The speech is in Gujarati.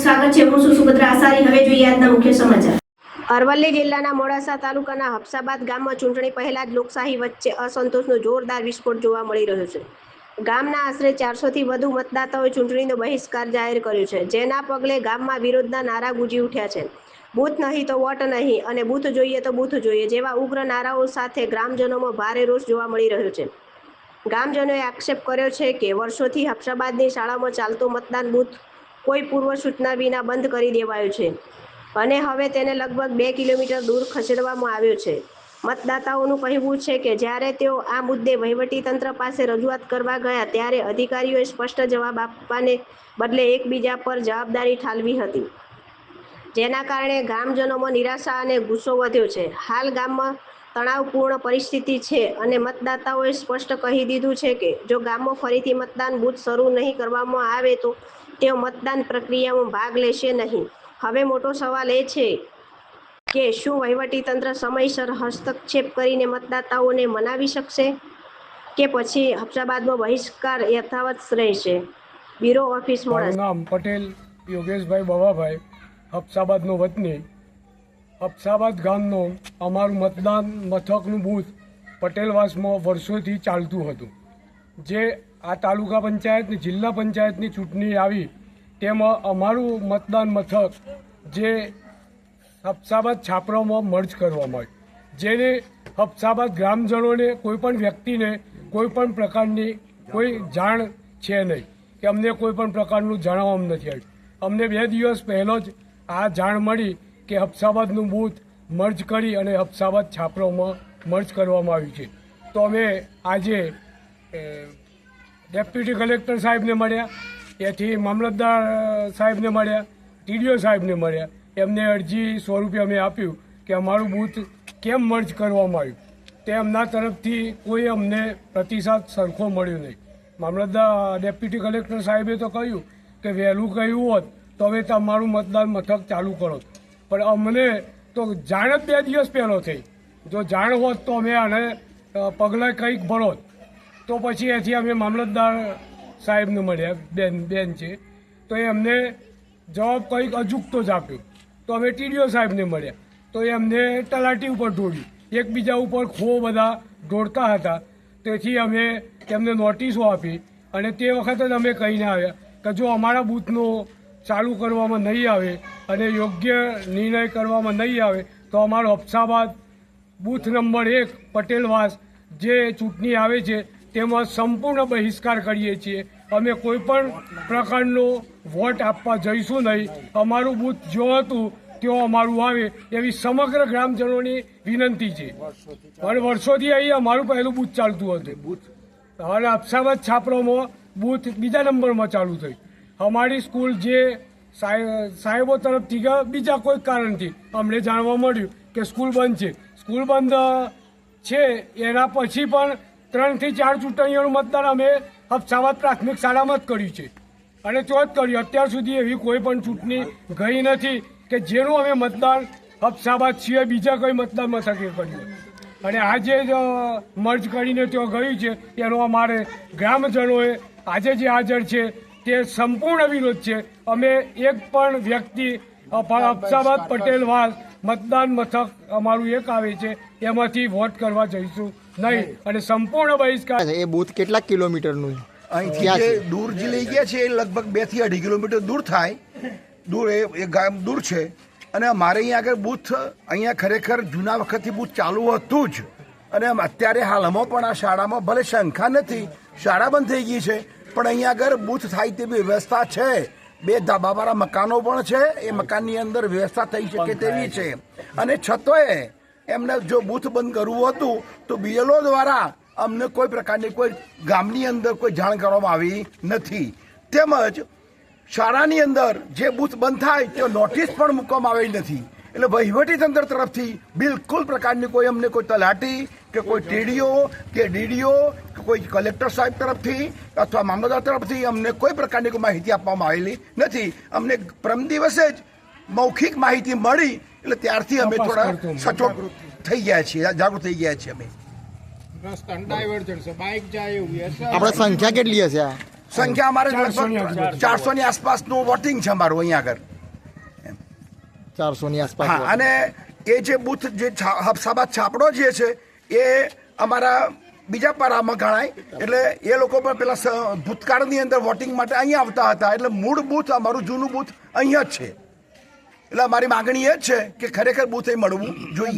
સ્વાગત છે। હું છું સુભદ્રા આસારી। હવે જોઈએ આજના મુખ્ય સમાચાર। અરવલ્લી જિલ્લાના મોડાસા તાલુકાના હફસાબાદ ગામમાં ચૂંટણી પહેલા જ લોકશાહી વચ્ચે અસંતોષનો જોરદાર વિસ્ફોટ જોવા મળી રહ્યો છે। ગામના આશરે 400થી વધુ મતદાતાઓએ ચૂંટણીનો બહિષ્કાર જાહેર કર્યો છે, જેના પગલે ગામમાં વિરોધના નારા ગુંજી ઉઠ્યા છે। બૂથ નહીં તો વોટ નહીં અને બૂથ જોઈએ તો બૂથ જોઈએ જેવા ઉગ્ર નારાઓ સાથે ગ્રામજનોમાં ભારે રોષ જોવા મળી રહ્યો છે। ગ્રામજનોએ આક્ષેપ કર્યો છે કે વર્ષોથી હફસાબાદની શાળામાં ચાલતો મતદાન બૂથ કોઈ પૂર્વ સૂચના વિના બંધ કરી દેવાયો છે અને હવે તેને લગભગ 2 કિલોમીટર દૂર ખસેડવામાં આવ્યો છે। મતદાતાઓનું કહેવું છે કે જ્યારે તેઓ આ મુદ્દે વહીવટીતંત્ર પાસે રજૂઆત કરવા ગયા ત્યારે અધિકારીઓએ સ્પષ્ટ જવાબ આપવાને બદલે એકબીજા પર જવાબદારી ઠાલવી હતી, જેના કારણે ગ્રામજનોમાં નિરાશા અને ગુસ્સો વધ્યો છે। હાલ ગામમાં તણાવપૂર્ણ પરિસ્થિતિ છે અને મતદાતાઓએ સ્પષ્ટ કહી દીધું છે કે જો ગામમાં ફરીથી મતદાન બૂથ શરૂ નહીં કરવામાં આવે તો તેઓ મતદાન પ્રક્રિયામાં ભાગ લેશે નહીં। હવે મોટો સવાલ એ છે કે શું વહીવટીતંત્ર સમયસર હસ્તક્ષેપ કરીને મતદાતાઓને મનાવી શકશે કે પછી હફસાબાદમાં બહિષ્કાર યથાવત રહેશે। Bureau office Modasa. નામ પટેલ યોગેશભાઈ બવાભાઈ, હફસાબાદનો વતની। હફસાબાદ ગામનો અમારું મતદાન મથકનું બૂથ પટેલવાસમાં વર્ષોથી ચાલતું હતું। જે આ તાલુકા પંચાયત ને જિલ્લા પંચાયતની ચૂંટણી આવી તેમાં અમારું મતદાન મથક જે હફસાબાદ છાપરામાં મર્જ કરવામાં આવ્યું, જેને હફસાબાદ ગ્રામજનોને કોઈપણ વ્યક્તિને કોઈપણ પ્રકારની કોઈ જાણ છે નહીં કે અમને કોઈપણ પ્રકારનું જણાવવામાં નથી આવ્યું। અમને 2 દિવસ પહેલાં જ આ જાણ મળી કે હફસાબાદનું બૂથ મર્જ કરી અને હફસાબાદ છાપરામાં મર્જ કરવામાં આવ્યું છે। તો અમે આજે ડેપ્યુટી કલેક્ટર સાહેબને મળ્યા, એથી મામલતદાર સાહેબને મળ્યા, ટીડીઓ સાહેબને મળ્યા। એમને અરજી સ્વરૂપે અમે આપ્યું કે અમારું બૂથ કેમ મર્જ કરવામાં આવ્યું, તે એમના તરફથી કોઈ અમને પ્રતિસાદ સરખો મળ્યો નહીં। મામલતદાર ડેપ્યુટી કલેક્ટર સાહેબે તો કહ્યું કે વહેલું કહ્યું હોત તો હવે તમારું મતદાન મથક ચાલુ કરો, પણ અમને તો જાણ જ 2 દિવસ પહેલો થઈ। જો જાણ હોત તો અમે આને પગલાં કંઈક ભરોત। તો પછી એથી અમે મામલતદાર સાહેબને મળ્યા, બેન છે, તો એમને જવાબ કંઈક અજુકતો જ આપ્યો। તો અમે ટીડીઓ સાહેબને મળ્યા તો એમને તલાટી ઉપર ઢોળ્યું, એકબીજા ઉપર ખો બધા ઢોળતા હતા। તેથી અમે તેમને નોટિસો આપી અને તે વખતે જ અમે કહીને આવ્યા કે જો અમારા બૂથનો ચાલુ કરવામાં નહીં આવે અને યોગ્ય નિર્ણય કરવામાં નહીં આવે તો અમારો હફસાબાદ બૂથ નંબર 1 પટેલવાસ જે ચૂંટણી આવે છે તેમાં સંપૂર્ણ બહિષ્કાર કરીએ છીએ। અમે કોઈપણ પ્રકારનો વોટ આપવા જઈશું નહીં। અમારું બૂથ જો હતું તેઓ અમારું આવે એવી સમગ્ર ગ્રામજનોની વિનંતી છે। અને વર્ષોથી અહીં અમારું પહેલું બૂથ ચાલતું હતું અને હફસાબાદ છાપરામાં બૂથ 2 નંબરમાં ચાલુ થઈ। અમારી સ્કૂલ જે સાહેબો તરફથી કે બીજા કોઈ કારણથી અમને જાણવા મળ્યું કે સ્કૂલ બંધ છે। સ્કૂલ બંધ છે એના પછી પણ 3 થી 4 ચૂંટણીઓનું મતદાન અમે હફસાબાદ પ્રાથમિક શાળામાં જ કર્યું છે અને તો જ કર્યું। અત્યાર સુધી એવી કોઈ પણ ચૂંટણી ગઈ નથી કે જેનું અમે મતદાન હફસાબાદ સિવાય બીજા કોઈ મતદાન મથકે કર્યું। અને આજે જ મર્જ કરીને ત્યાં ગયું છે એનો અમારે ગ્રામજનોએ આજે જે હાજર છે તે સંપૂર્ણ વિરોધ છે। અમે એક પણ વ્યક્તિ હફસાબાદ પટેલવાસ મતદાન મથક અમારું એક આવે છે એમાંથી વોટ કરવા જઈશું નહીં અને સંપૂર્ણ બહિષ્કાર। એ બૂથ કેટલા કિલોમીટરનું અહીંથી જે દૂર જે લઈ ગયા છે એ લગભગ 2 થી 2.5 કિલોમીટર દૂર થાય, દૂર એ ગામ દૂર છે। અને અમારે અહીંયા આગળ બૂથ અહીંયા ખરેખર જૂના વખતથી બૂથ ચાલુ હતું જ અને અત્યારે હાલમાં પણ આ શાળામાં ભલે સંખ્યા નથી, શાળા બંધ થઈ ગઈ છે, પણ અહીંયા આગળ બૂથ થાય તેવી વ્યવસ્થા છે। 2 ધાબાવાળા મકાનો પણ છે, એ મકાનની અંદર વ્યવસ્થા થઈ શકે તેવી છે। અને છતાંય એમને જો બૂથ બંધ કરવું હતું તો બીએલઓ દ્વારા અમને કોઈ પ્રકારની કોઈ ગામની અંદર કોઈ જાણ કરવામાં આવી નથી। તેમજ શાળાની અંદર જે બૂથ બંધ થાય તે નોટિસ પણ મૂકવામાં આવી નથી। એટલે વહીવટીતંત્ર તરફથી બિલકુલ પ્રકારની કોઈ અમને કોઈ તલાટી કે કોઈ ટીડીઓ કે ડીડીઓ કે કોઈ કલેક્ટર સાહેબ તરફથી અથવા મામલતદાર તરફથી અમને કોઈ પ્રકારની કોઈ માહિતી આપવામાં આવેલી નથી। અમને પરમ દિવસે જ મૌખિક માહિતી મળી એટલે ત્યારથી અમે થોડા સચોટ થઈ ગયા છીએ, જાગૃત થઈ ગયા છીએ। આપણે સંખ્યા કેટલી હશે? સંખ્યા અમારે લગભગ 400 ની આસપાસનું વોટિંગ છે અમારું અહીંયા આગળ। 400ની આસપાસ હા, અને એ જે બૂથ જે હફસાબાદ છાપડો જે છે એ અમારા બીજા પારામાં ગણાય. એટલે એ લોકો પણ પેલા ભૂતકાળની અંદર વોટિંગ માટે અહીંયા આવતા હતા. એટલે મૂળ બૂથ અમારું જૂનું બૂથ અહીંયા જ છે. એટલે અમારી માગણી એ જ છે કે ખરેખર બૂથ એ મળવું જોઈએ.